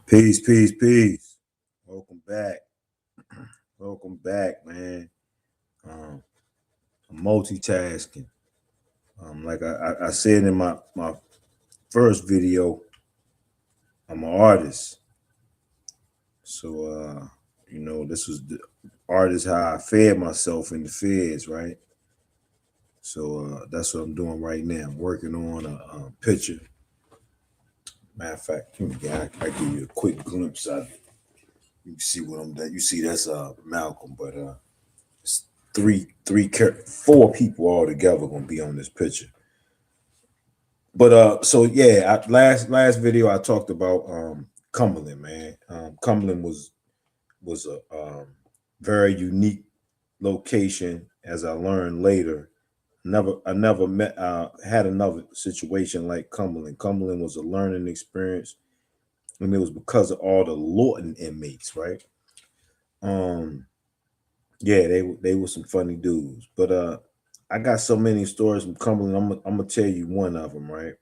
Peace, peace, peace. Welcome back. Welcome back, man. I'm multitasking. Like I said in my first video, I'm an artist. So this was the artist how I fed myself in the feds, right? So that's what I'm doing right now. I'm working on a picture. Matter of fact, I give you a quick glimpse of it. You see what I'm doing. You see that's Malcolm, but it's four people all together gonna be on this picture. But so yeah, last video I talked about Cumberland, man. Cumberland was a very unique location, as I learned later. I never had another situation like Cumberland. Cumberland was a learning experience, and it was because of all the Lawton inmates, right? Yeah, they were some funny dudes. But I got so many stories from Cumberland. I'm gonna tell you one of them, right?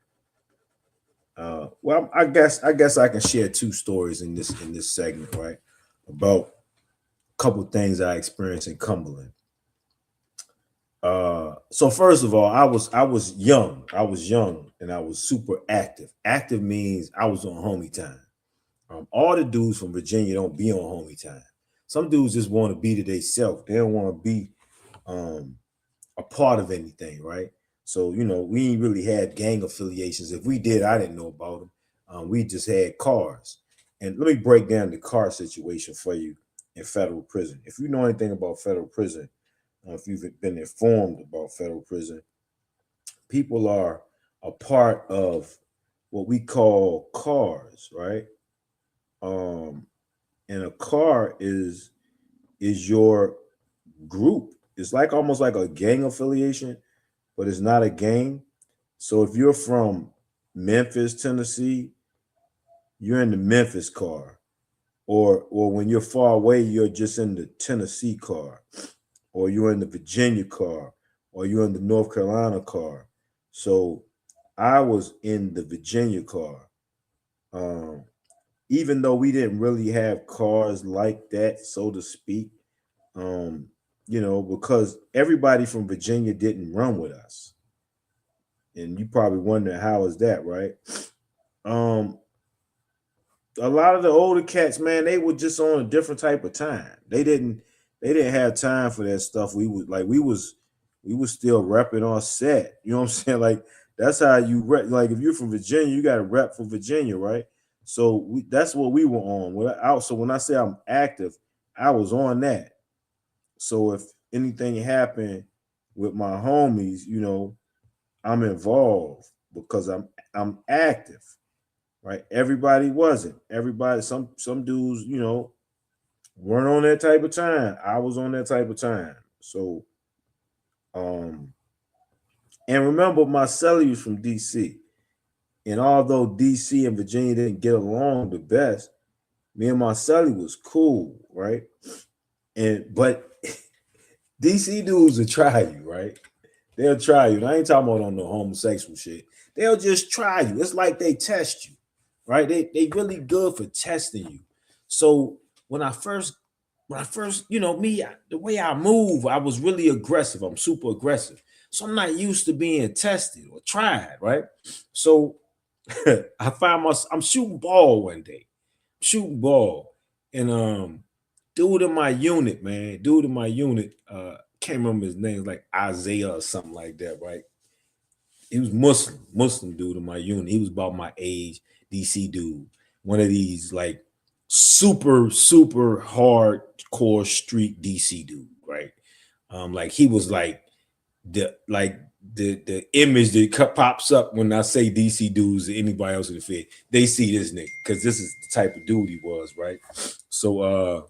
Well, I guess I can share two stories in this segment, right? About a couple things I experienced in Cumberland. So first of all, I was young. I was young and I was super active. Active means I was on homie time. All the dudes from Virginia don't be on homie time. Some dudes just want to be to themselves. They don't want to be a part of anything, right? So, we ain't really had gang affiliations. If we did, I didn't know about them. We just had cars. And let me break down the car situation for you in federal prison. If you know anything about federal prison, if you've been informed about federal prison, people are a part of what we call cars, right? And a car is your group. It's like almost like a gang affiliation, but it's not a gang. So if you're from Memphis, Tennessee, you're in the Memphis car. Or when you're far away, you're just in the Tennessee car. Or you're in the Virginia car, or you're in the North Carolina car. So I was in the Virginia car. Even though we didn't really have cars like that, so to speak, because everybody from Virginia didn't run with us. And you probably wonder how is that, right? A lot of the older cats, man, they were just on a different type of time. They didn't have time for that stuff. We was still repping on set. You know what I'm saying? Like that's how you rep. Like if you're from Virginia, you got to rep for Virginia, right? So that's what we were on. So when I say I'm active, I was on that. So if anything happened with my homies, I'm involved because I'm active, right? Everybody wasn't. Everybody, some dudes, weren't on that type of time. I was on that type of time. So, and remember, my cellie was from DC. And although DC and Virginia didn't get along the best, me and my cellie was cool, right? But DC dudes will try you, right? They'll try you. And I ain't talking about on the homosexual shit. They'll just try you. It's like they test you, right? They really good for testing you. So when I first, the way I move, I was really aggressive. I'm super aggressive. So I'm not used to being tested or tried, right? So I find myself, I'm shooting ball one day. And dude in my unit, can't remember his name, like Isaiah or something like that, right? He was Muslim dude in my unit. He was about my age, DC dude. One of these like super hardcore street DC dude, right? Like he was like the image that pops up when I say DC dudes or anybody else in the Fed, they see this nigga because this is the type of dude he was, right? So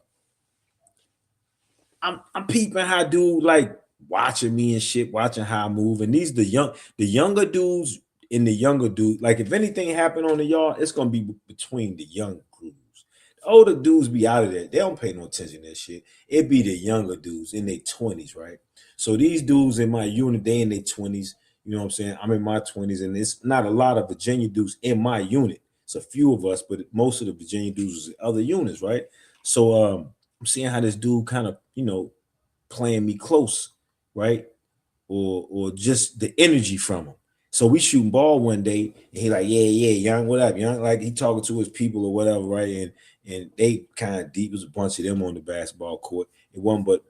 I'm peeping how dude like watching me and shit, watching how I move. And these the younger dudes and the younger dude. Like if anything happened on the yard, it's gonna be between the young crews. The older dudes be out of there. They don't pay no attention to that shit. It be the younger dudes in their 20s, right? So these dudes in my unit, they in their 20s. You know what I'm saying? I'm in my 20s, and it's not a lot of Virginia dudes in my unit. It's a few of us, but most of the Virginia dudes was in other units, right? So I'm seeing how this dude kind of, playing me close, right? Or just the energy from him. So we shooting ball one day, and he like, yeah, young, what up, young? Like he talking to his people or whatever, right? And they kind of deep. It was a bunch of them on the basketball court. It wasn't, but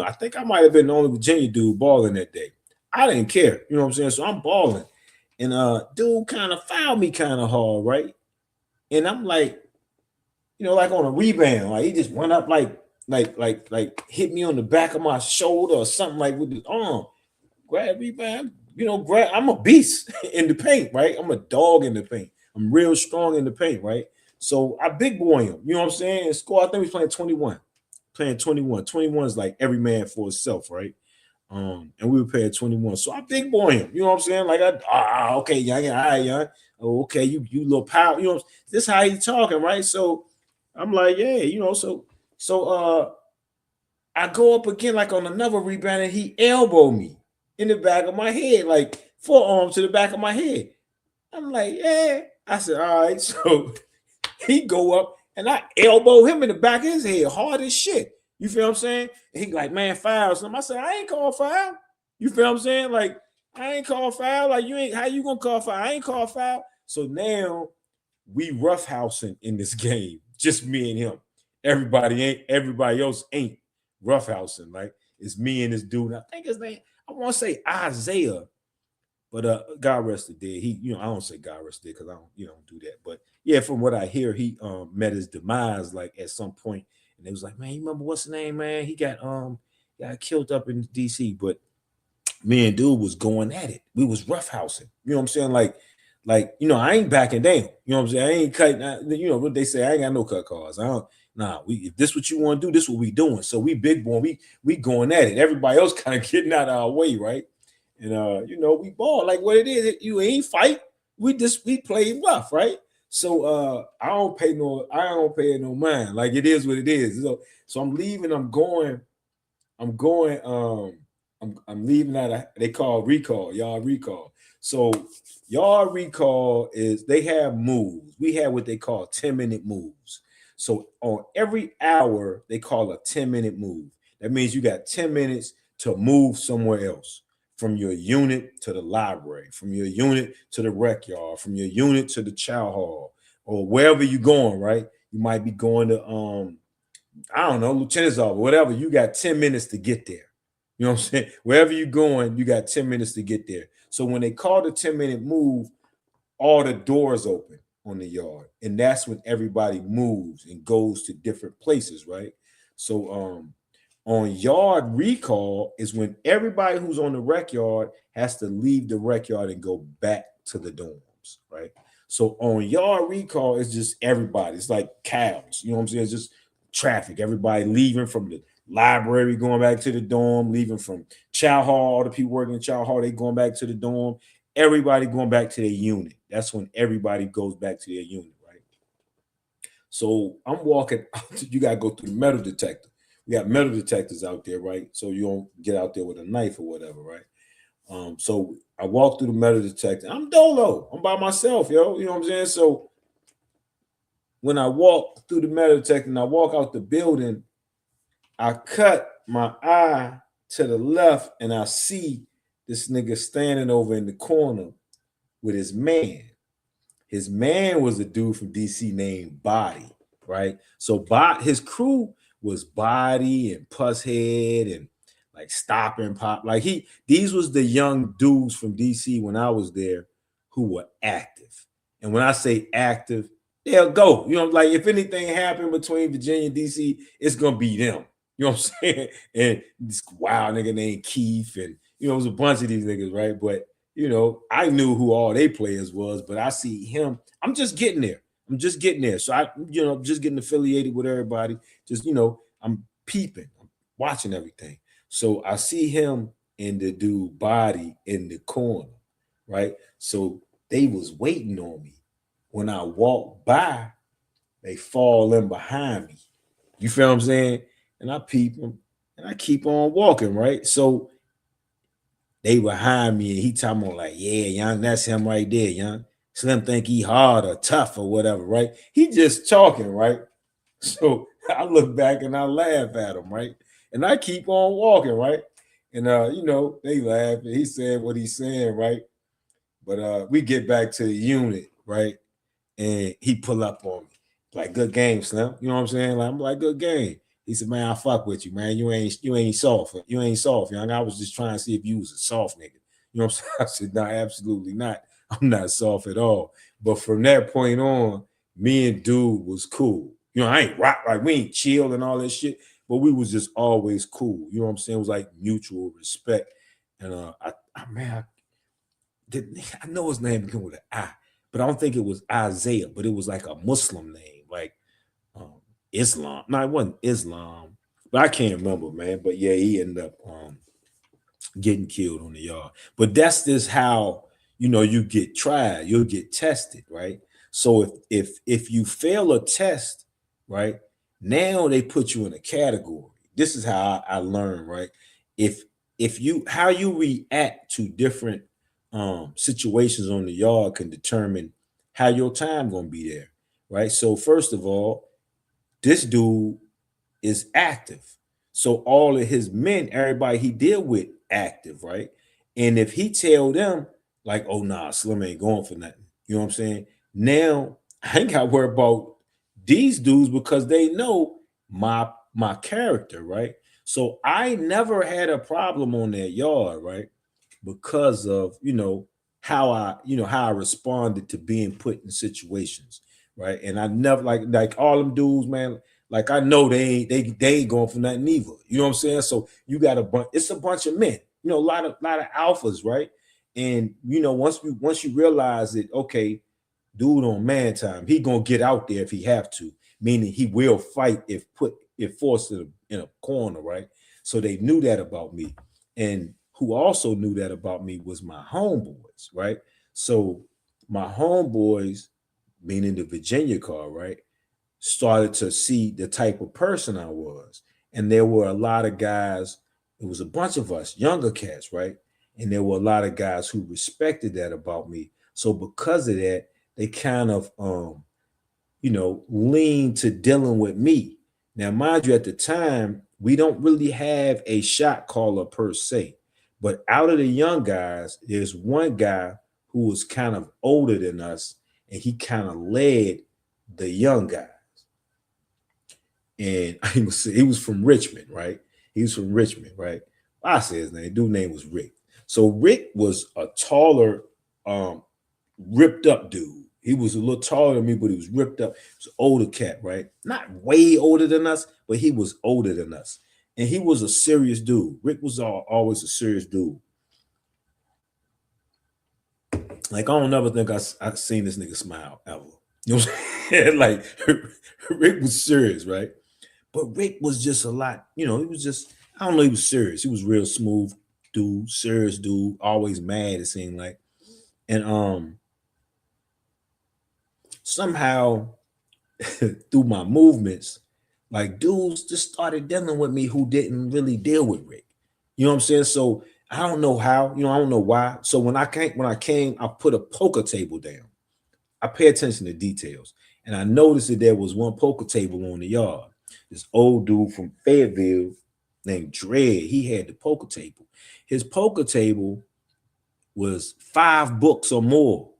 I think I might have been the only Virginia dude balling that day. I didn't care, you know what I'm saying? So I'm balling, and dude kind of fouled me kind of hard, right? And I'm like, like on a rebound, like he just went up like hit me on the back of my shoulder or something like with his arm. Grab rebound, grab. I'm a beast in the paint, right? I'm a dog in the paint. I'm real strong in the paint, right? So I big boy him, you know what I'm saying? And score, I think he's playing 21. Playing 21. 21 is like every man for himself, right? And we were paying 21. So I big boy him, you know what I'm saying? Like okay, young, all right, young. Oh, okay, you little power, this how he talking, right? So I'm like, yeah, so I go up again like on another rebound, and he elbowed me in the back of my head, like forearm to the back of my head. I'm like, yeah. I said, all right. So he go up and I elbow him in the back of his head hard as shit. You feel what I'm saying? And he like, man, foul. So I said, I ain't call foul. You feel what I'm saying? Like, I ain't call foul. Like, you ain't, how you gonna call foul? I ain't call foul. So now we roughhousing in this game, just me and him. Everybody else ain't roughhousing. Like, it's me and this dude. And I think his name, I want to say Isaiah, but God rest the dead. He, I don't say God rest the dead because I don't do that. But yeah, from what I hear, he met his demise like at some point, and they was like, man, you remember what's the name, man? He got killed up in DC. But me and dude was going at it. We was roughhousing. You know what I'm saying? Like, I ain't backing down. You know what I'm saying? I ain't cutting. What they say? I ain't got no cut cards. I don't. Nah, if this what you want to do, this what we doing. So we big boy, we going at it. Everybody else kind of getting out of our way, right? And we ball like what it is. You ain't fight. We play rough, right? So I don't pay no mind. Like it is what it is. So I'm leaving. I'm going. I'm leaving out. They call recall. Yard recall. So yard recall is they have moves. We have what they call 10-minute moves. So on every hour, they call a 10-minute move. That means you got 10 minutes to move somewhere else, from your unit to the library, from your unit to the rec yard, from your unit to the chow hall, or wherever you're going, right? You might be going to, I don't know, lieutenant's office, whatever. You got 10 minutes to get there. You know what I'm saying? Wherever you're going, you got 10 minutes to get there. So when they call the 10-minute move, all the doors open on the yard, and that's when everybody moves and goes to different places, right? So on yard recall is when everybody who's on the rec yard has to leave the rec yard and go back to the dorms, right? So on yard recall, it's just everybody. It's like cows, you know what I'm saying? It's just traffic. Everybody leaving from the library, going back to the dorm, leaving from chow hall. All the people working in chow hall, they going back to the dorm. Everybody going back to their unit. That's when everybody goes back to their unit, right? So I'm walking out. You got to go through the metal detector. We got metal detectors out there, right? So you don't get out there with a knife or whatever, right? So I walk through the metal detector. I'm dolo. I'm by myself, yo. You know what I'm saying? So when I walk through the metal detector and I walk out the building, I cut my eye to the left and I see this nigga standing over in the corner with his man. His man was a dude from DC named Body, right? So his crew was Body and Pusshead and like Stop and Pop. Like these was the young dudes from DC when I was there who were active. And when I say active, they'll go. Like if anything happened between Virginia and DC, it's gonna be them. You know what I'm saying? And this wild nigga named Keith, and you know, it was a bunch of these niggas, right? But you know, I knew who all they players was, but I see him. I'm just getting there. I'm just getting there. So I, you know, just getting affiliated with everybody. Just, you know, I'm peeping, I'm watching everything. So I see him and the dude body in the corner, right? So they was waiting on me. When I walk by, they fall in behind me. You feel what I'm saying? And I peep them and I keep on walking, right? So they behind me and he talking about like, yeah, young, that's him right there, young. Slim think he hard or tough or whatever, right? He just talking, right? So I look back and I laugh at him, right? And I keep on walking, right? And you know, they laugh and he said what he's saying, right? But we get back to the unit, right? And he pull up on me. Like, good game, Slim. You know what I'm saying? Like, I'm like, good game. He said, man, I fuck with you, man. You ain't soft. You ain't soft, young. I was just trying to see if you was a soft nigga. You know what I'm saying? I said, no, absolutely not. I'm not soft at all. But from that point on, me and dude was cool. You know, I ain't rock, like we ain't chill and all that shit, but we was just always cool. You know what I'm saying? It was like mutual respect. And I know his name began with an I, but I don't think it was Isaiah, but it was like a Muslim name, like Islam. No, it wasn't Islam, but I can't remember, man. But yeah, he ended up getting killed on the yard. But that's just how, you know, you get tried, you'll get tested, right? So if you fail a test, right, now they put you in a category. This is how I learned, right? If you how you react to different situations on the yard can determine how your time gonna be there, right? So first of all, this dude is active. So all of his men, everybody he deal with, active, right? And if he tell them like, "Oh nah, Slim ain't going for nothing," you know what I'm saying? Now I ain't got to worry about these dudes because they know my character, right? So I never had a problem on that yard, right? Because of how I responded to being put in situations, right? And I never like all them dudes, man. Like I know they ain't going for nothing either. You know what I'm saying? So you got it's a bunch of men, you know, a lot of alphas, right? And you know, once you realize that, okay, dude on man time, he gonna get out there if he have to, meaning he will fight if forced in a corner, right? So they knew that about me. And who also knew that about me was my homeboys, right? So my homeboys, meaning the Virginia car, right, started to see the type of person I was. And there were a lot of guys, it was a bunch of us, younger cats, right? And there were a lot of guys who respected that about me. So because of that, they kind of lean to dealing with me. Now, mind you, at the time, we don't really have a shot caller per se. But out of the young guys, there's one guy who was kind of older than us, and he kind of led the young guys. And he was from Richmond, right? He was from Richmond, right? I say his name. Dude's name was Rick. So Rick was a taller, ripped up dude. He was a little taller than me, but he was ripped up. He was an older cat, right? Not way older than us, but he was older than us. And he was a serious dude. Rick was always a serious dude. Like, I don't ever think I seen this nigga smile ever. You know what I'm saying? Like, Rick was serious, right? But Rick was just a lot, he was just, I don't know, he was serious. He was real smooth dude, serious dude, always mad, it seemed like. And somehow through my movements, like dudes just started dealing with me who didn't really deal with Rick. You know what I'm saying? So I don't know how, I don't know why. So when I came, I put a poker table down. I pay attention to details. And I noticed that there was one poker table on the yard. This old dude from Fayetteville named Dredd, he had the poker table. His poker table was 5 books or more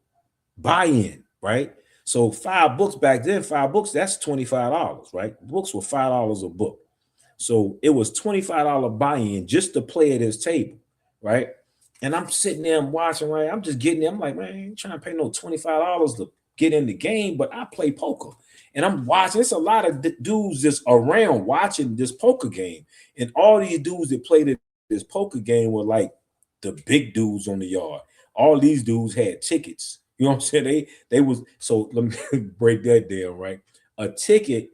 buy-in, right? So 5 books back then, 5 books, that's $25, right? Books were $5 a book. So it was $25 buy-in just to play at his table, right? And I'm sitting there and watching, right? I'm just getting there. I'm like, man, I ain't trying to pay no $25 to get in the game, but I play poker. And I'm watching. It's a lot of dudes just around watching this poker game. And all these dudes that played this poker game were like the big dudes on the yard. All these dudes had tickets. You know what I'm saying? They was, so let me break that down, right? A ticket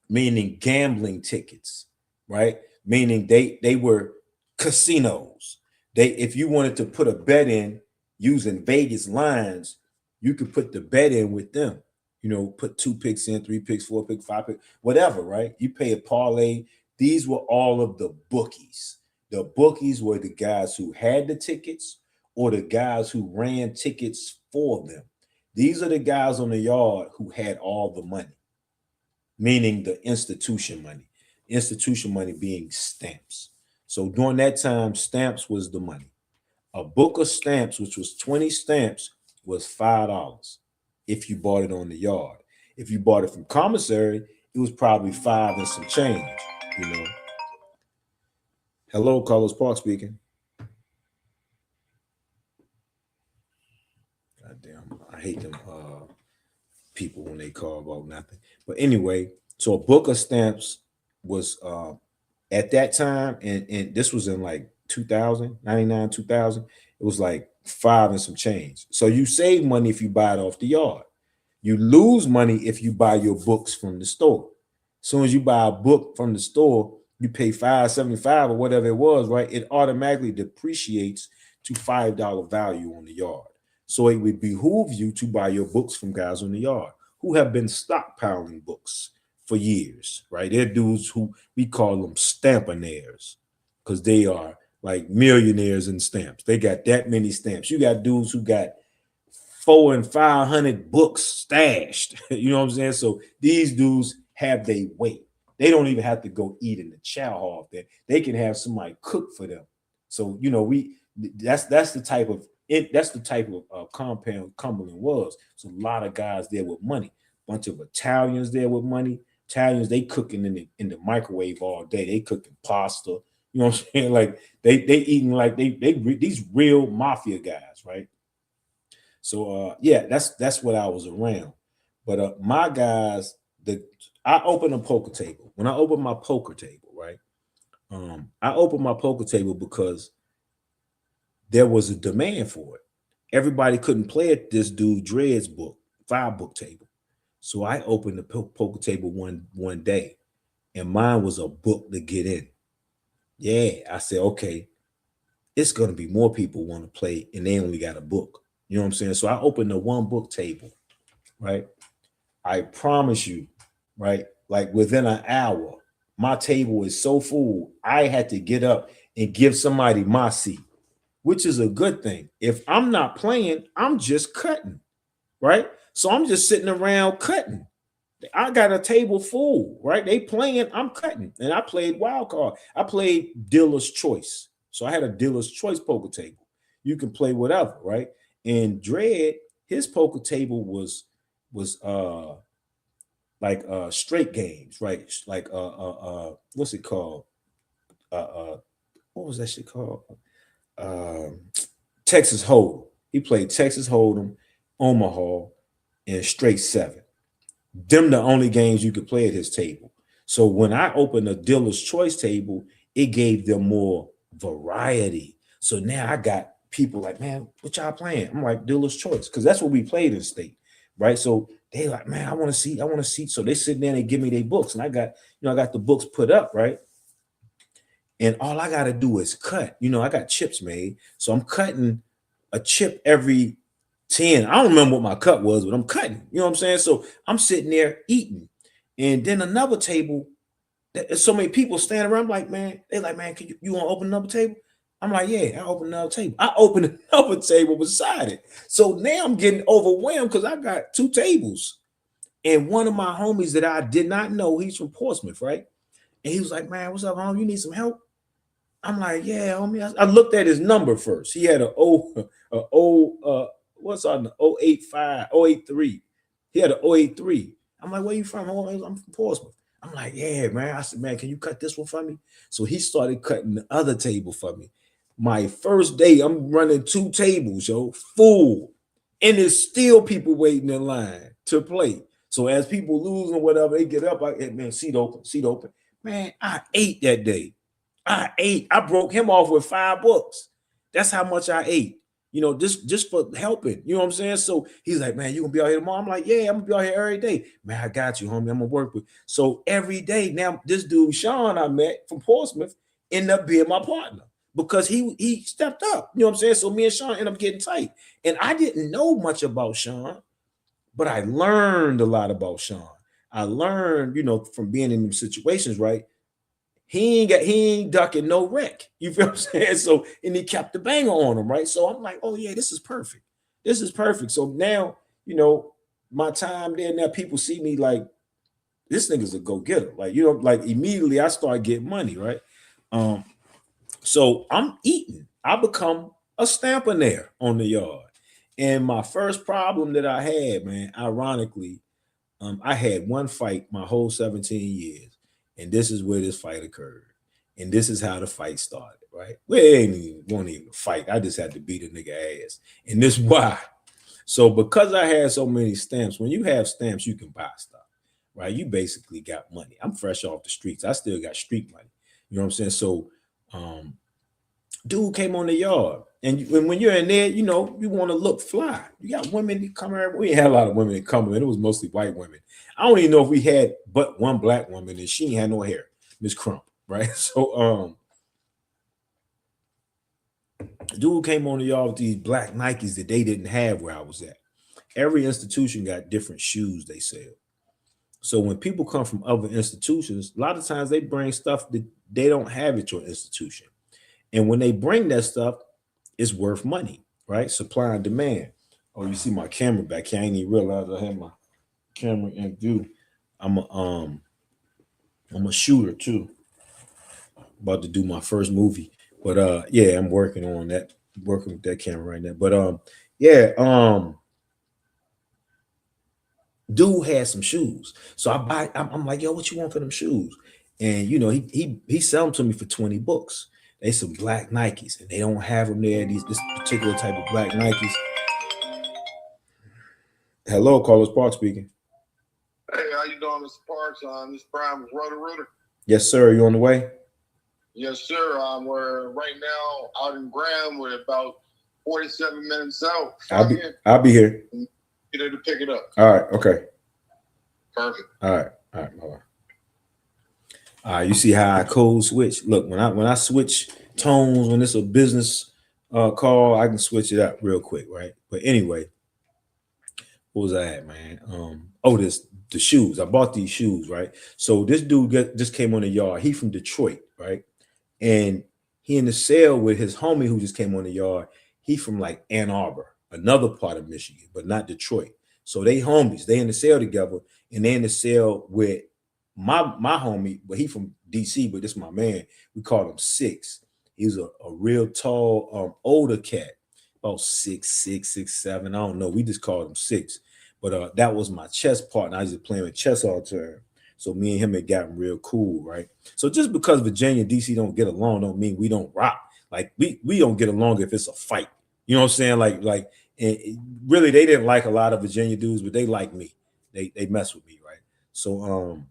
meaning gambling tickets, right? Meaning they were casinos. They, if you wanted to put a bet in using Vegas lines, you could put the bet in with them. You know, put 2 picks in, 3 picks, 4 picks, 5 picks, whatever, right? You pay a parlay. These were all of the bookies. The bookies were the guys who had the tickets or the guys who ran tickets for them. These are the guys on the yard who had all the money, meaning the institution money. Institution money being stamps. So during that time, stamps was the money. A book of stamps, which was 20 stamps, was $5 if you bought it on the yard. If you bought it from commissary, it was probably 5 and some change, you know. Hello, Carlos Park speaking. God damn, I hate them people when they call about nothing. But anyway, so a book of stamps was at that time, and this was in like 2000, 99, 2000, it was like 5 and some change. So you save money if you buy it off the yard. You lose money if you buy your books from the store. As soon as you buy a book from the store, you pay $5.75 or whatever it was, right? It automatically depreciates to $5 value on the yard. So it would behoove you to buy your books from guys on the yard who have been stockpiling books for years, right? They're dudes who we call them stampainaires because they are like millionaires in stamps. They got that many stamps. You got dudes who got 400 and 500 books stashed. You know what I'm saying? So these dudes have their weight. They don't even have to go eat in the chow hall. They can have somebody cook for them. So you know, that's the type of compound Cumberland was. So a lot of guys there with money. Bunch of Italians there with money. Italians, they cooking in the microwave all day. They cooking pasta. You know what I'm saying? Like they eating like they these real mafia guys, right? So yeah, that's what I was around. But my guys, I opened a poker table. When I opened my poker table, right? I opened my poker table because there was a demand for it. Everybody couldn't play at this dude Dread's book, 5-book table. So I opened the poker table one day, and mine was a book to get in. Yeah, I said, okay, it's gonna be more people want to play, and they only got a book. You know what I'm saying? So I opened the 1-book table, right? I promise you, right? Like within an hour, my table is so full, I had to get up and give somebody my seat, which is a good thing. If I'm not playing, I'm just cutting, right? So I'm just sitting around cutting. I got a table full, right? They playing, I'm cutting. And I played wild card. I played dealer's choice. So I had a dealer's choice poker table. You can play whatever, right? And Dread, his poker table was like straight games, right? Like what's it called? What was that shit called? Texas Hold'em. He played Texas Hold'em, Omaha, and straight 7. Them the only games you could play at his table. So when I opened a dealer's choice table, it gave them more variety. So now I got people like, man, what y'all playing? I'm like, dealer's choice, because that's what we played in state, right? So they like, man, I want to see. So they sit there and they give me their books, and I got the books put up, right? And all I got to do is cut. I got chips made, so I'm cutting a chip every 10. I don't remember what my cut was, but I'm cutting. You know what I'm saying? So I'm sitting there eating. And then another table, there's so many people standing around. I'm like, man, they're like, man, you want to open another table? I'm like, yeah, I opened another table. I opened another table beside it. So now I'm getting overwhelmed because I got 2 tables. And one of my homies that I did not know, he's from Portsmouth, right? And he was like, man, what's up, homie? You need some help? I'm like, yeah, homie. I looked at his number first. He had what's on the 085, 083. He had an 083. I'm like, where you from? I'm from Portsmouth. I'm like, yeah, man. I said, man, can you cut this one for me? So he started cutting the other table for me. My first day, I'm running 2 tables, yo, full. And there's still people waiting in line to play. So as people lose or whatever, they get up, man, seat open. Man, I ate that day. I broke him off with 5 books. That's how much I ate, just for helping. You know what I'm saying? So he's like, man, you gonna be out here tomorrow? I'm like, yeah, I'm gonna be out here every day. Man, I got you, homie. I'm gonna work with. So every day now, this dude Sean I met from Portsmouth ended up being my partner because he stepped up. You know what I'm saying? So me and Sean ended up getting tight, and I didn't know much about Sean, but I learned a lot about Sean. I learned, from being in them situations, right? He ain't ducking no wreck. You feel what I'm saying? So, and he kept the banger on him, right? So I'm like, oh yeah, this is perfect. This is perfect. So now, my time there, now people see me like this nigga's a go-getter. Like, like immediately I start getting money, right? So I'm eating. I become a stamper there on the yard. And my first problem that I had, man, ironically, I had one fight my whole 17 years, and this is where this fight occurred. And this is how the fight started, right? We won't even fight. I just had to beat a nigga ass. And this why. So because I had so many stamps, when you have stamps, you can buy stuff, right? You basically got money. I'm fresh off the streets. I still got street money. You know what I'm saying? So dude came on the yard. And when you're in there, you want to look fly. You got women that come here. We had a lot of women that come in. It was mostly white women. I don't even know if we had but one black woman, and she ain't had no hair, Miss Crump, right? So dude came on the yard with these black Nikes that they didn't have where I was at. Every institution got different shoes they sell. So when people come from other institutions, a lot of times they bring stuff that they don't have at your institution. And when they bring that stuff, it's worth money, right? Supply and demand. Oh, you see my camera back here. I didn't even realize I had my camera in view. I'm a shooter too. About to do my first movie. But yeah, I'm working on that, working with that camera right now. But yeah, dude had some shoes. So I'm like, yo, what you want for them shoes? And he sell them to me for 20 bucks. They some black Nikes, and they don't have them there. This particular type of black Nikes. Hello, Carlos Park speaking. Hey, how you doing, Mr. Parks? This Brian with Rooter. Yes, sir. You on the way? Yes, sir. We're right now out in Graham. We're about 47 minutes out. I'll be here. Get there to pick it up. All right. Okay. Perfect. All right. Bye-bye. You see how I code switch? Look, when I switch tones, when it's a business call, I can switch it up real quick, right? But anyway, what was I at, man? The shoes. I bought these shoes, right? So this dude just came on the yard. He from Detroit, right? And he in the sale with his homie who just came on the yard. He from like Ann Arbor, another part of Michigan, but not Detroit. So they homies. They in the sale together, and they in the sale with my homie, but he from DC, but this is my man. We call him Six. He's a real tall, older cat, about 6'6", 6'7". I don't know. We just called him Six. But that was my chess partner. I was just playing with chess all the time. So me and him had gotten real cool, right? So just because Virginia and DC don't get along, don't mean we don't rock. Like we don't get along if it's a fight. You know what I'm saying? Like, and really they didn't like a lot of Virginia dudes, but they like me. They mess with me, right? So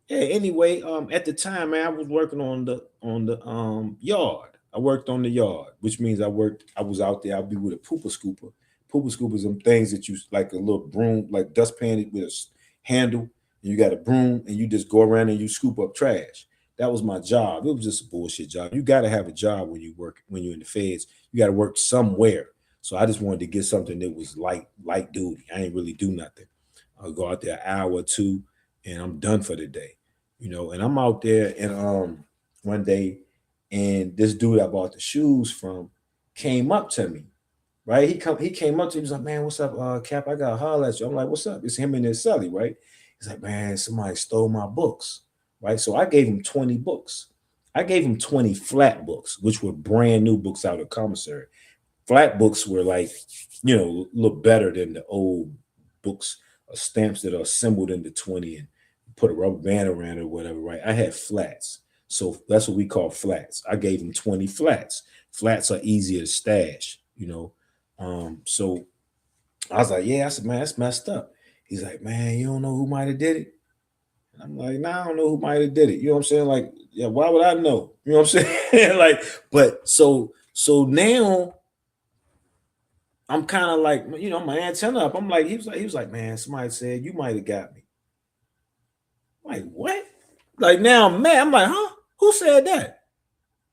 yeah, anyway, at the time, man, I was working on the yard. I worked on the yard, which means I was out there. I'd be with a pooper scooper. Pooper scoopers, them things that you like a little broom, like dustpan with a handle, and you got a broom, and you just go around and you scoop up trash. That was my job. It was just a bullshit job. You got to have a job when you work, when you're in the feds. You got to work somewhere. So I just wanted to get something that was light duty. I ain't really do nothing. I'll go out there an hour or two, and I'm done for the day. And I'm out there, and one day, and this dude I bought the shoes from came up to me. Right, he came up to me. He was like, "Man, what's up, Cap? I got to holler at you." I'm like, "What's up?" It's him and his Sally, right? He's like, "Man, somebody stole my books." Right, so I gave him 20 books. I gave him 20 flat books, which were brand new books out of commissary. Flat books were like, a little better than the old books or stamps that are assembled into 20 and put a rubber band around it or whatever. Right, I had flats, so that's what we call flats. I gave him 20 flats. Flats are easier to stash, So I was like, yeah, I said, man, that's messed up. He's like, man, you don't know who might have did it? And I'm like, nah, I don't know who might have did it. You know what I'm saying? Like, yeah, why would I know? You know what I'm saying? But so So now I'm kind of like, you know, my antenna up. I'm like, he was like, man, somebody said you might have got me. I'm like, what? Like now I'm mad. I'm like, huh? Who said that?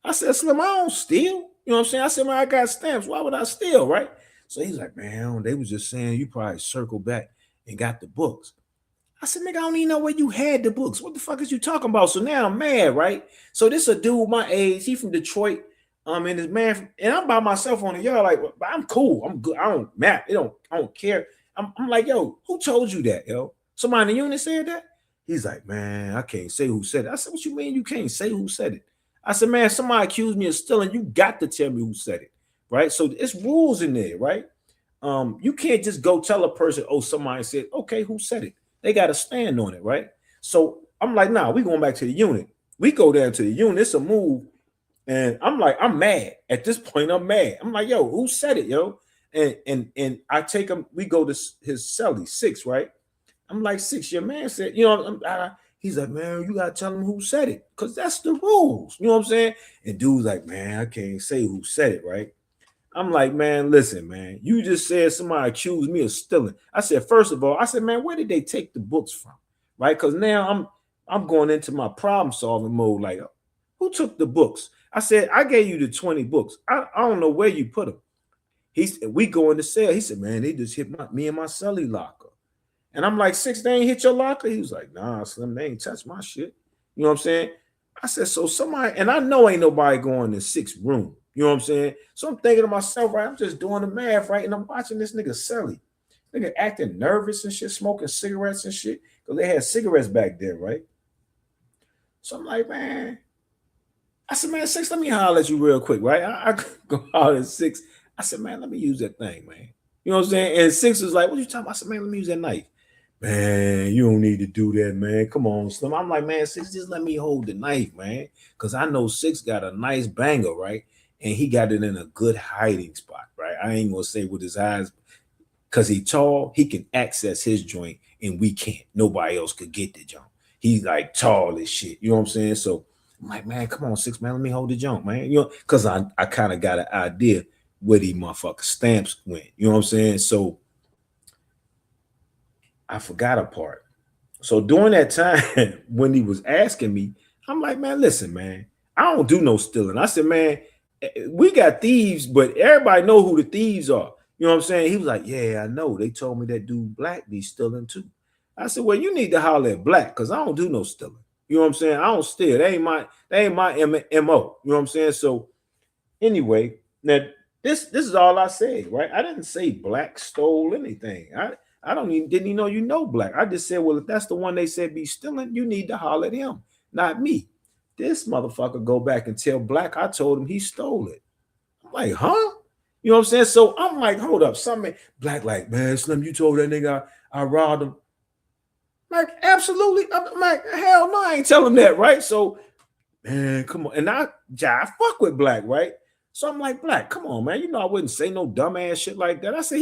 I said, Slim, I don't steal. You know what I'm saying? I said, man, I got stamps. Why would I steal? Right. So he's like, man, they was just saying you probably circled back and got the books. I said, nigga, I don't even know where you had the books. What the fuck is you talking about? So now I'm mad, right? So this a dude my age. He from Detroit. And this man, and I'm by myself on the yard. Like, but I'm cool. I'm good. I don't map. I don't care. I'm like, yo, who told you that, yo? Somebody in the unit said that? He's like, man, I can't say who said it. I said, what you mean you can't say who said it? I said, man, somebody accused me of stealing. You got to tell me who said it, right? So it's rules in there, right? You can't just go tell a person, oh, somebody said, okay, who said it? They got to stand on it, right? So I'm like, nah, we going back to the unit. We go down to the unit. It's a move. And I'm like, I'm mad. At this point, I'm mad. I'm like, yo, who said it, yo? And I take him, we go to his celly, 6, right? I'm like, 6, your man said, you know, he's like, man, you gotta tell him who said it. Because that's the rules. You know what I'm saying? And dude's like, man, I can't say who said it, right? I'm like, man, listen, man, you just said somebody accused me of stealing. I said, first of all, I said, man, where did they take the books from? Right? Because now I'm going into my problem solving mode. Like, who took the books? I said, I gave you the 20 books. I don't know where you put them. We go in the cell. He said, man, they just hit me and my celly locker. And I'm like, 6, they ain't hit your locker? He was like, nah, Slim, they ain't touch my shit. You know what I'm saying? I said, so somebody, and I know ain't nobody going in 6 room. You know what I'm saying? So I'm thinking to myself, right? I'm just doing the math, right? And I'm watching this nigga Celly. Nigga acting nervous and shit, smoking cigarettes and shit. Because they had cigarettes back there, right? So I'm like, man. I said, man, 6, let me holler at you real quick, right? I go out at 6. I said, man, let me use that thing, man. You know what I'm saying? And 6 was like, what you talking about? I said, man, let me use that knife. Man, you don't need to do that, man. Come on, Slim. I'm like, man, 6, just let me hold the knife, man. Because I know 6 got a nice banger, right? And he got it in a good hiding spot, right? I ain't going to say with his eyes, because he tall, he can access his joint, and we can't. Nobody else could get the joint. He's like tall as shit. You know what I'm saying? So I'm like, man, come on, 6, man, let me hold the joint, man. You know, because I kind of got an idea where these motherfucking stamps went. You know what I'm saying? So I forgot a part. So during that time when he was asking me, I'm like, man, listen, man, I don't do no stealing. I said, man, we got thieves, but everybody know who the thieves are. You know what I'm saying? He was like, yeah, I know. They told me that dude Black be stealing too. I said, well, you need to holler at Black because I don't do no stealing. You know what I'm saying? I don't steal. That ain't my MO. You know what I'm saying? So anyway, now this is all I said, right? I didn't say Black stole anything. I didn't even know you know Black. I just said, well, if that's the one they said be stealing, you need to holler at him, not me. This motherfucker go back and tell Black I told him he stole it. I'm like, huh? You know what I'm saying? So I'm like, hold up, something. Black like, man, Slim, you told that nigga I robbed him. Like, absolutely. I'm like, hell no, I ain't tell him that, right? So, man, come on. And I fuck with Black, right? So I'm like, Black, come on, man. You know I wouldn't say no dumbass shit like that. I said,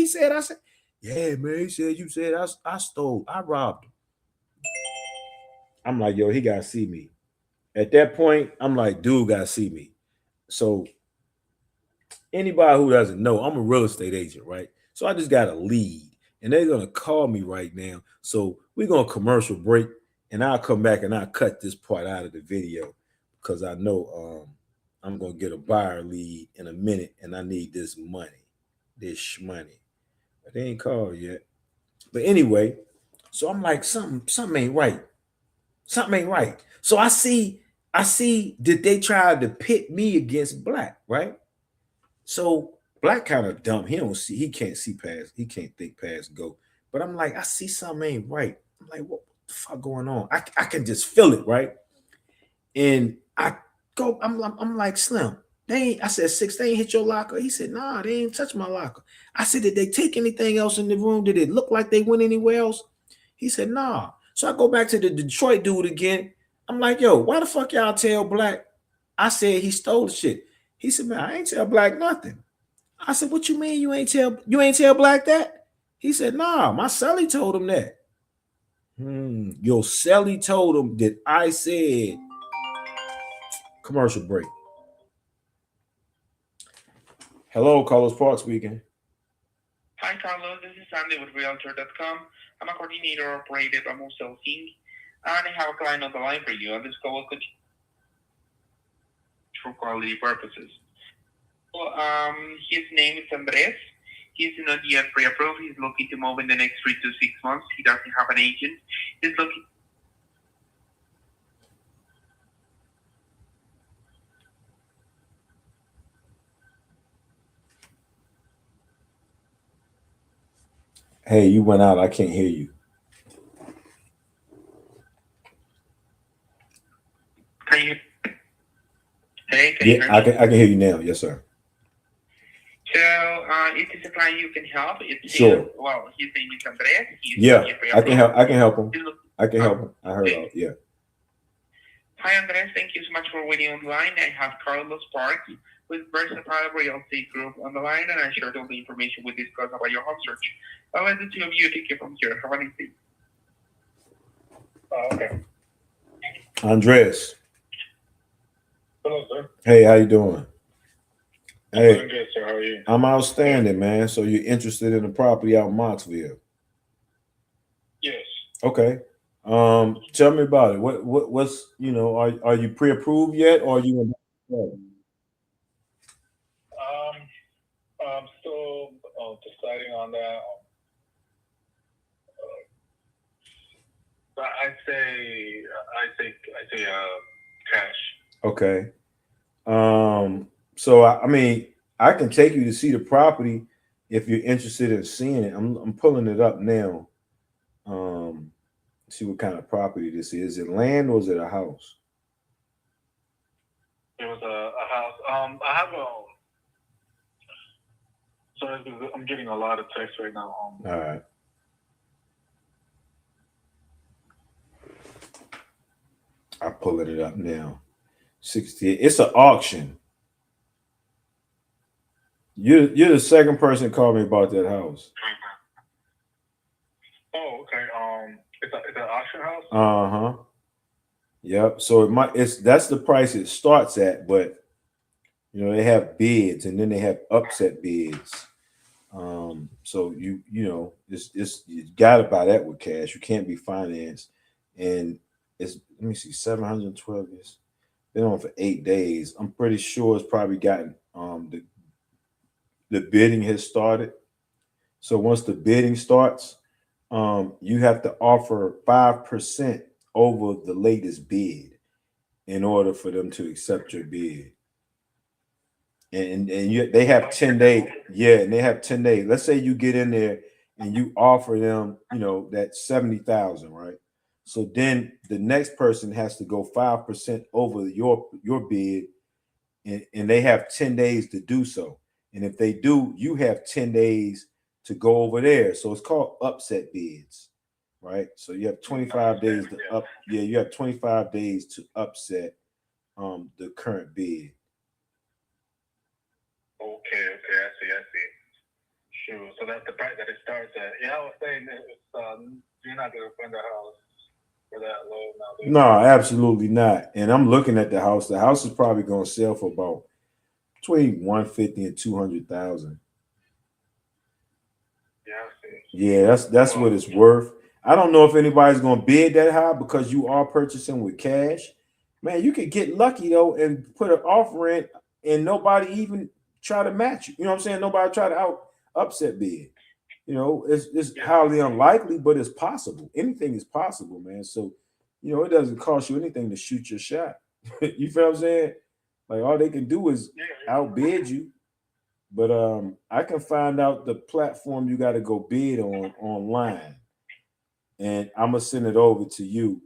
yeah, man. He said you said I stole, I robbed him. I'm like, yo, he gotta see me. At that point, I'm like, dude gotta see me. So anybody who doesn't know, I'm a real estate agent, right? So I just got a lead, and they're gonna call me right now. So we're gonna commercial break, and I'll come back and I'll cut this part out of the video because I know I'm gonna get a buyer lead in a minute, and I need this money. But they ain't called yet. But anyway, so I'm like, something ain't right. Something ain't right. So I see that they tried to pit me against Black, right? So Black kind of dumb. He can't think past go. But I'm like, I see something ain't right. I'm like, what the fuck going on? I can just feel it, right? And I'm like, Slim, I said, 6, they ain't hit your locker. He said, nah, they ain't touch my locker. I said, did they take anything else in the room? Did it look like they went anywhere else? He said, nah. So I go back to the Detroit dude again. I'm like, yo, why the fuck y'all tell Black I said he stole the shit? He said, man, I ain't tell Black nothing. I said, what you mean you ain't tell Black that? He said, nah, my celly told him that. Your celly told him that I said commercial break. Hello, Carlos Park speaking. Hi, Carlos. This is Sandy with Realtor.com. I'm a coordinator operator at Mosel Inc. And I have a client on the line for you, and this call will continue for quality purposes. So, his name is Andres. He's not yet pre-approved. He's looking to move in the next 3 to 6 months. He doesn't have an agent. He's looking. Hey, you went out. I can't hear you. Can you? Hey, can you hear me? I can hear you now. Yes, sir. So, it is a client you can help. It's Sure. Well, his name is Andres. Yeah, I can help. I can help him. I can help him. I heard. Okay. Yeah. Hi, Andres. Thank you so much for waiting online. I have Carlos Park with Versatile Real Estate Group on the line, and I shared all the information we discussed about your home search. I'll let the two of you take it from here. Have a nice day. Okay. Andres. Hello, sir. Hey, how you doing? I'm Hey, doing good, sir. How are you? I'm outstanding, man. So you're interested in the property out in Knoxville? Yes. Okay. Tell me about it. What's are you pre-approved yet, or are you in? I'm still deciding on that. But I'd say cash. Okay. So I mean, I can take you to see the property if you're interested in seeing it. I'm pulling it up now. See what kind of property this is. Is it land or is it a house? It was a house. I have a. Sorry, I'm getting a lot of text right now. All right. I'm pulling it up now. 60. It's an auction. You're the second person called me about that house. Oh, okay. It's an auction house. Uh-huh. Yep. So that's the price it starts at, but they have bids and then they have upset bids. So it's you gotta buy that with cash. You can't be financed. And it's let me see, 712 years. Been on for 8 days. I'm pretty sure it's probably gotten the bidding has started. So once the bidding starts, you have to offer 5% over the latest bid in order for them to accept your bid. They have 10 days. Yeah, and they have 10 days. Let's say you get in there and you offer them, that 70,000, right? So then the next person has to go 5% over your bid, and they have 10 days to do so. And if they do, you have 10 days to go over there. So it's called upset bids, right? So you have 25 days to you have 25 days to upset the current bid. Okay, I see. Sure. So that's the price that it starts at. Yeah, I was saying you're not gonna find a house for that low now. No, absolutely not. And I'm looking at the house. The house is probably gonna sell for about between 150 and 200,000. Yeah, I see. Yeah, that's what it's worth. I don't know if anybody's gonna bid that high because you are purchasing with cash. Man, you could get lucky though and put an offer in and nobody even try to match you. You know what I'm saying? Nobody try to upset bid. It's highly unlikely, but it's possible. Anything is possible, man. So, it doesn't cost you anything to shoot your shot. You feel what I'm saying? Like all they can do is outbid you. But I can find out the platform you got to go bid on online, and I'm gonna send it over to you.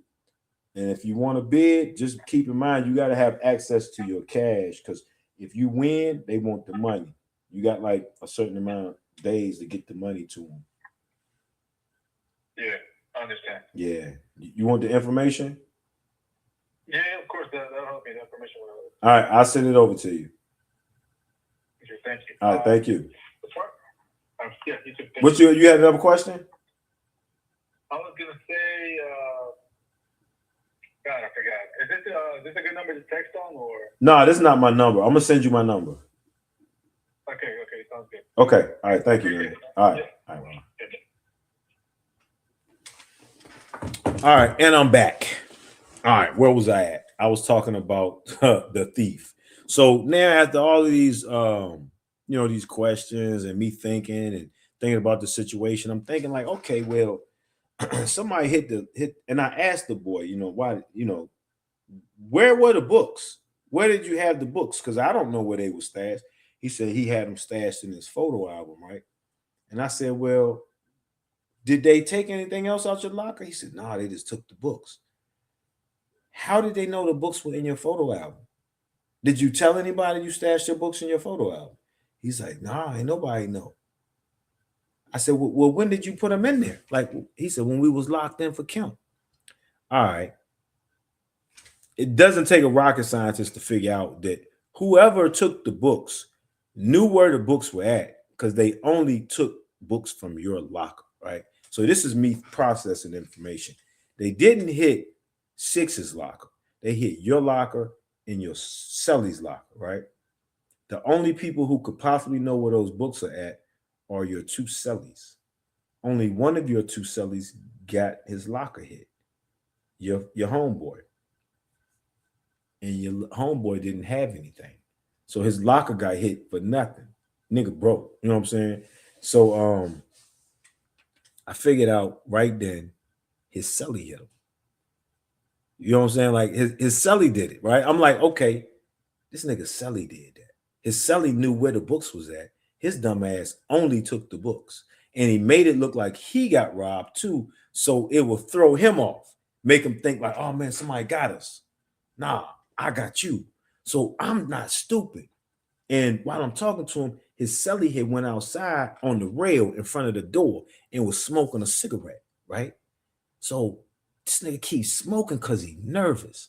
And if you want to bid, just keep in mind you got to have access to your cash because if you win, they want the money. You got like a certain amount of days to get the money to them. Yeah, I understand. Yeah, you want the information? Yeah, of course. That'll help me. The information will. All right, I'll send it over to you. Okay, thank you. All right, thank you. Yeah, you too. What's you had another question? I was gonna say, God, I forgot. Is this a good number to text on or? No, this is not my number. I'm gonna send you my number. Okay, sounds good. Okay, all right, thank you. Man. All right, all right, all right, and I'm back. All right, where was I at? I was talking about the thief. So now after all of these these questions and me thinking about the situation, I'm thinking like, okay, well, somebody hit and I asked the boy, why, where were the books? Where did you have the books? Because I don't know where they were stashed. He said he had them stashed in his photo album, right? And I said, well, did they take anything else out your locker? He said, no, they just took the books. How did they know the books were in your photo album? Did you tell anybody you stashed your books in your photo album? He's like, nah, ain't nobody know. I said, well, when did you put them in there? Like, he said, when we was locked in for count. All right. It doesn't take a rocket scientist to figure out that whoever took the books knew where the books were at because they only took books from your locker, right? So this is me processing information. They didn't hit Six's locker. They hit your locker and your Sully's locker, right? The only people who could possibly know where those books are at are your two Sullys. Only one of your two Sullys got his locker hit. Your homeboy. And your homeboy didn't have anything. So his locker got hit for nothing. Nigga broke. You know what I'm saying? So I figured out right then his Sully hit him. You know what I'm saying? Like his Sully did it, right? I'm like, okay, this nigga Sully did that. His Sully knew where the books was at. His dumb ass only took the books. And he made it look like he got robbed too. So it will throw him off, make him think like, oh man, somebody got us. Nah, I got you. So I'm not stupid. And while I'm talking to him, his celly had went outside on the rail in front of the door and was smoking a cigarette, right? So this nigga keeps smoking because he's nervous.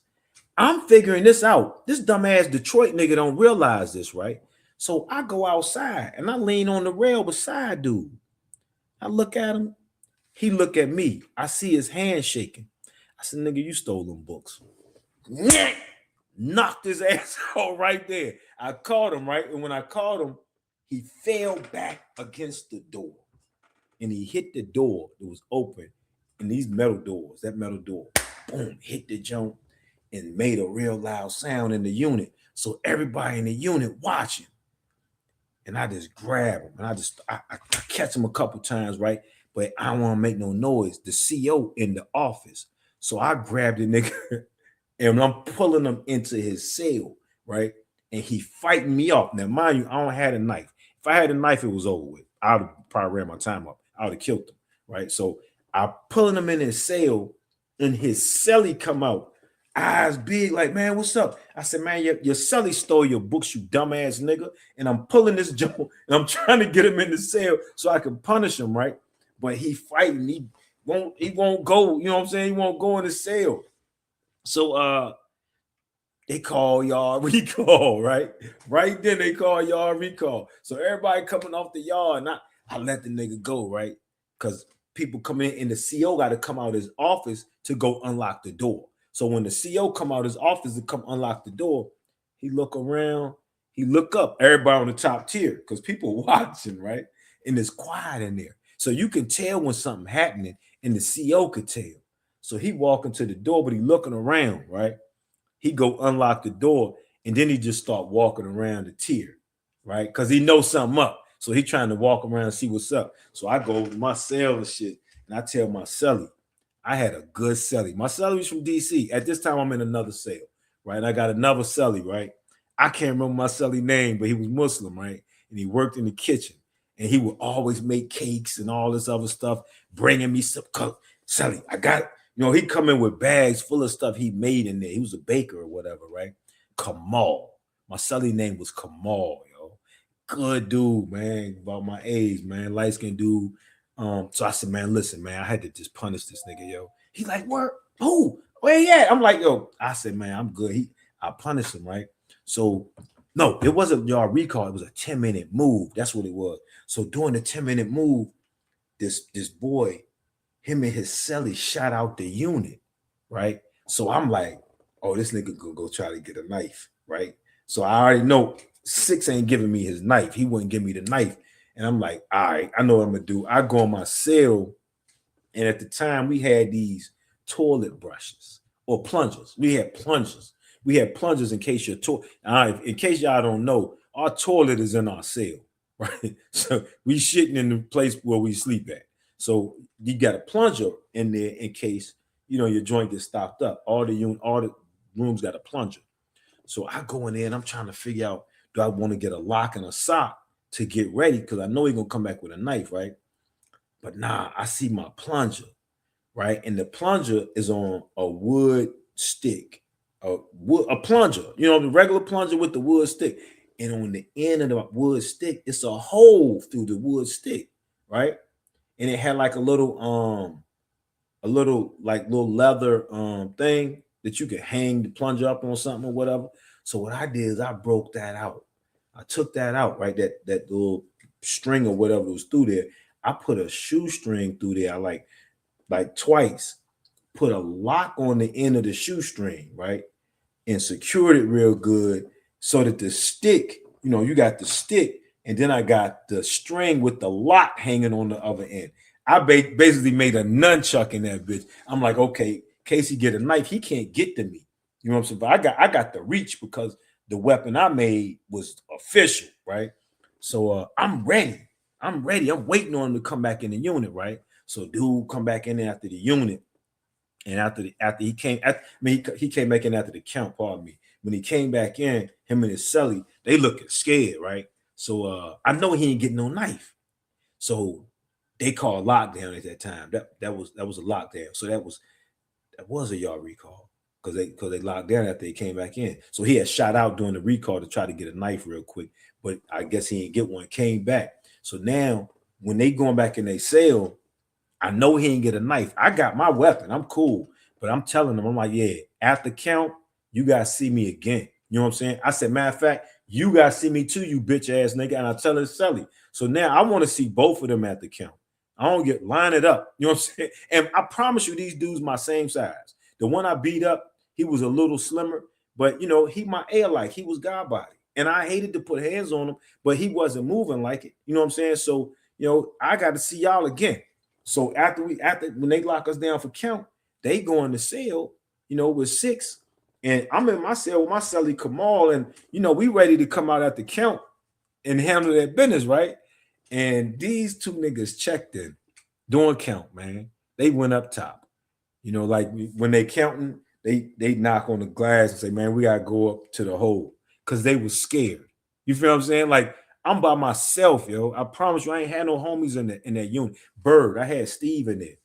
I'm figuring this out. This dumbass Detroit nigga don't realize this, right? So I go outside and I lean on the rail beside dude. I look at him. He look at me. I see his hand shaking. I said, nigga, you stole them books. Knocked his ass out right there. I caught him, right? And when I caught him, he fell back against the door. And he hit the door that was open. And these metal doors, that metal door, boom, hit the jump and made a real loud sound in the unit. So everybody in the unit watching. And I just grab him. And I catch him a couple times, right? But I don't want to make no noise. The CO in the office. So I grabbed the nigga and I'm pulling him into his cell, right? And he fighting me off. Now, mind you, I don't have a knife. If I had a knife, it was over with. I would have probably ran my time up. I would have killed him, right? So I'm pulling him in his cell, and his celly come out, eyes big, like, man, what's up? I said, man, your celly stole your books, you dumbass nigga. And I'm pulling this jump, and I'm trying to get him in the cell so I can punish him, right? But he fighting. He won't go, you know what I'm saying? He won't go in the cell. So they call y'all recall, right? Right then they call y'all recall. So everybody coming off the yard, and I let the nigga go, right? Because people come in and the CO got to come out of his office to go unlock the door. So when the CO come out of his office to come unlock the door, he look around, he look up, everybody on the top tier, because people watching, right? And it's quiet in there. So you can tell when something happening, and the CO could tell. So he walking to the door, but he looking around, right? He go unlock the door, and then he just start walking around the tier, right? Because he knows something up. So he trying to walk around and see what's up. So I go over my cell and shit, and I tell my celly, I had a good celly. My celly was from DC. At this time, I'm in another cell, right? And I got another celly, right? I can't remember my celly name, but he was Muslim, right? And he worked in the kitchen. And he would always make cakes and all this other stuff, bringing me some celly. I got it. You know, he come in with bags full of stuff he made in there. He was a baker or whatever, right? Kamal. My celly name was Kamal, yo. Good dude, man. About my age, man. Light-skinned dude. So I said, man, listen, man, I had to just punish this nigga, yo. He's like, where? Who? Where he at? I'm like, yo. I said, man, I'm good. I punished him, right? So, no, it wasn't y'all recall. It was a 10-minute move. That's what it was. So during the 10-minute move, this boy, him and his celly shot out the unit, right? So I'm like, oh, this nigga gonna go try to get a knife, right? So I already know Six ain't giving me his knife. He wouldn't give me the knife. And I'm like, all right, I know what I'm gonna do. I go on my cell, and at the time we had these toilet brushes or plungers. We had plungers. We had plungers in case your in case y'all don't know, our toilet is in our cell, right? So we shitting in the place where we sleep at. So you got a plunger in there in case your joint gets stopped up. All the rooms got a plunger. So I go in there and I'm trying to figure out, do I want to get a lock and a sock to get ready? Because I know he's gonna come back with a knife, right? But nah, I see my plunger, right? And the plunger is on a wood stick, a plunger, the regular plunger with the wood stick. And on the end of the wood stick, it's a hole through the wood stick, right? And it had like a little leather thing that you could hang the plunger up on something or whatever. So what I did is I broke that out. I took that out, right? That little string or whatever was through there. I put a shoestring through there. I like twice, put a lock on the end of the shoestring, right? And secured it real good so that the stick, you got the stick, and then I got the string with the lock hanging on the other end. I basically made a nunchuck in that bitch. I'm like, okay, in case he get a knife, he can't get to me. You know what I'm saying? But I got the reach because the weapon I made was official, right? So I'm ready. I'm waiting on him to come back in the unit, right? So dude come back in there after the unit. And after he came, he came back in after the count, pardon me. When he came back in, him and his celly, they looking scared, right? So I know he ain't getting no knife. So they called lockdown at that time. That was a lockdown. So that was a yard recall because they locked down after he came back in. So he had shot out during the recall to try to get a knife real quick, but I guess he didn't get one. Came back. So now when they going back in their cell, I know he ain't get a knife. I got my weapon. I'm cool. But I'm telling them, I'm like, yeah, after count, you guys see me again. You know what I'm saying? I said, matter of fact, you guys see me too, you bitch ass nigga. And I tell her Sally. So now I want to see both of them at the count. I don't line it up. You know what I'm saying? And I promise you, these dudes my same size. The one I beat up, he was a little slimmer, but he my air like he was God body. And I hated to put hands on him, but he wasn't moving like it. You know what I'm saying? So, I got to see y'all again. So after when they lock us down for count, they go in the cell, with six, and I'm in my cell with my celly Kamal, and we ready to come out at the count and handle that business, right? And these two niggas checked in doing count, man. They went up top, like when they counting, they knock on the glass and say, man, we gotta go up to the hole because they was scared. You feel what I'm saying? Like, I'm by myself, yo. I promise you, I ain't had no homies in that unit. Bird, I had Steve in there.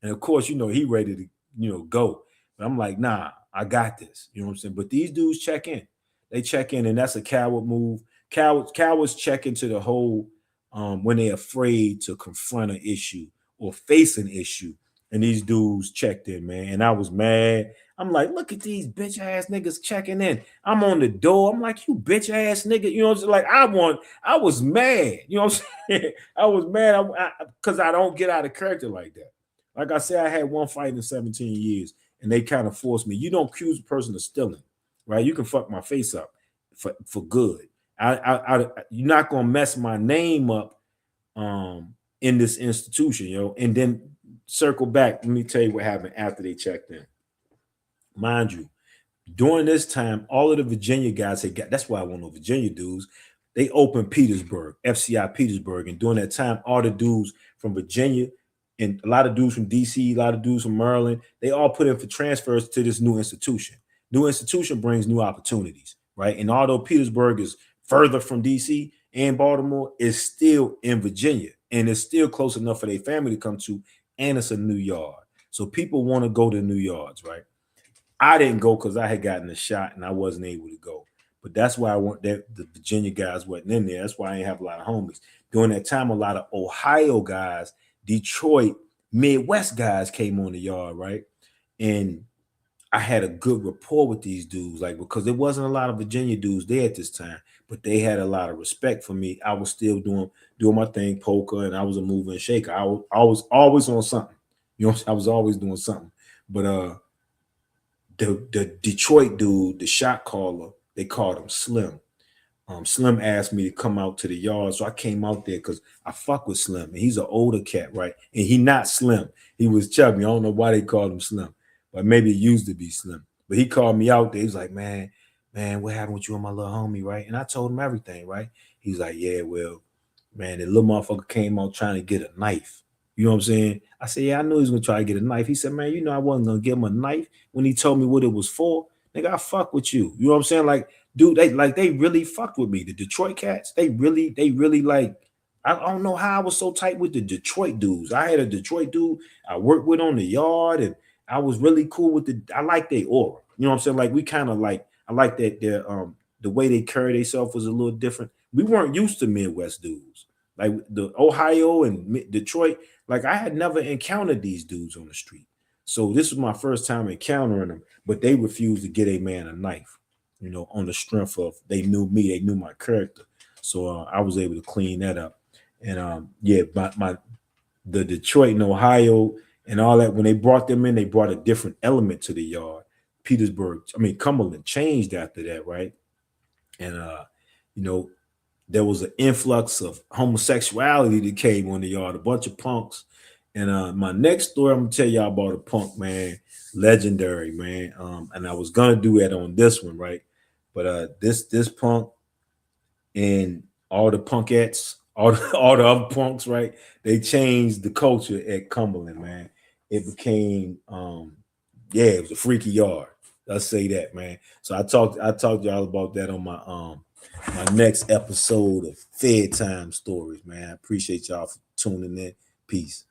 And of course, he ready to, go. But I'm like, nah, I got this. You know what I'm saying? But these dudes check in. They check in, and that's a coward move. Cowards check into the hole when they're afraid to confront an issue or face an issue. And these dudes checked in, man. And I was mad. I'm like, look at these bitch ass niggas checking in. I'm on the door. I'm like, you bitch ass nigga. You know what I'm saying? Like, I was mad. You know what I'm saying? I was mad because I don't get out of character like that. Like I said, I had one fight in 17 years, and they kind of forced me. You don't accuse a person of stealing, right? You can fuck my face up for good. You're not gonna mess my name up in this institution, and then circle back. Let me tell you what happened after they checked in. Mind you, during this time, all of the Virginia guys had got, that's why I want no Virginia dudes. They opened Petersburg, FCI Petersburg. And during that time, all the dudes from Virginia and a lot of dudes from DC, a lot of dudes from Maryland, they all put in for transfers to this new institution. New institution brings new opportunities, right? And although Petersburg is further from DC and Baltimore, it's still in Virginia. And it's still close enough for their family to come to, and it's a new yard. So people want to go to new yards, right? I didn't go because I had gotten a shot and I wasn't able to go. But that's why I want that the Virginia guys wasn't in there. That's why I didn't have a lot of homies. During that time, a lot of Ohio guys, Detroit, Midwest guys came on the yard, right? And I had a good rapport with these dudes, like, because there wasn't a lot of Virginia dudes there at this time, but they had a lot of respect for me. I was still doing my thing, poker, and I was a mover and shaker. I was always on something. I was always doing something. But the Detroit dude, the shot caller, they called him Slim. Slim asked me to come out to the yard, so I came out there because I fuck with Slim, and he's an older cat, right? And he not Slim. He was chubby. I don't know why they called him Slim, but maybe it used to be Slim. But he called me out there. He was like, man, what happened with you and my little homie, right? And I told him everything, right? He's like, yeah, well, man, the little motherfucker came out trying to get a knife. You know what I'm saying? I said, yeah, I knew he was gonna try to get a knife. He said, man, you know I wasn't gonna give him a knife when he told me what it was for. Nigga, I fuck with you. You know what I'm saying? Like, dude, they really fucked with me. The Detroit cats, they really like. I don't know how I was so tight with the Detroit dudes. I had a Detroit dude I worked with on the yard, and I was really cool with I like their aura. You know what I'm saying? Like we kind of like I like that the way they carry themselves was a little different. We weren't used to Midwest dudes. Like the Ohio and Detroit, like I had never encountered these dudes on the street. So this was my first time encountering them, but they refused to get a man a knife, you know, on the strength of they knew me, they knew my character. So I was able to clean that up. And yeah, the Detroit and Ohio and all that, when they brought them in, they brought a different element to the yard. Cumberland changed after that, right? And you know, there was an influx of homosexuality that came on the yard, a bunch of punks. And my next story, I'm gonna tell y'all about a punk, man, legendary, man. And I was gonna do that on this one, right? But this punk and all the punkettes, all the other punks, right? They changed the culture at Cumberland, man. It became yeah, it was a freaky yard. Let's say that, man. So I talked y'all about that on my next episode of Fed Time Stories, man. I appreciate y'all for tuning in. Peace.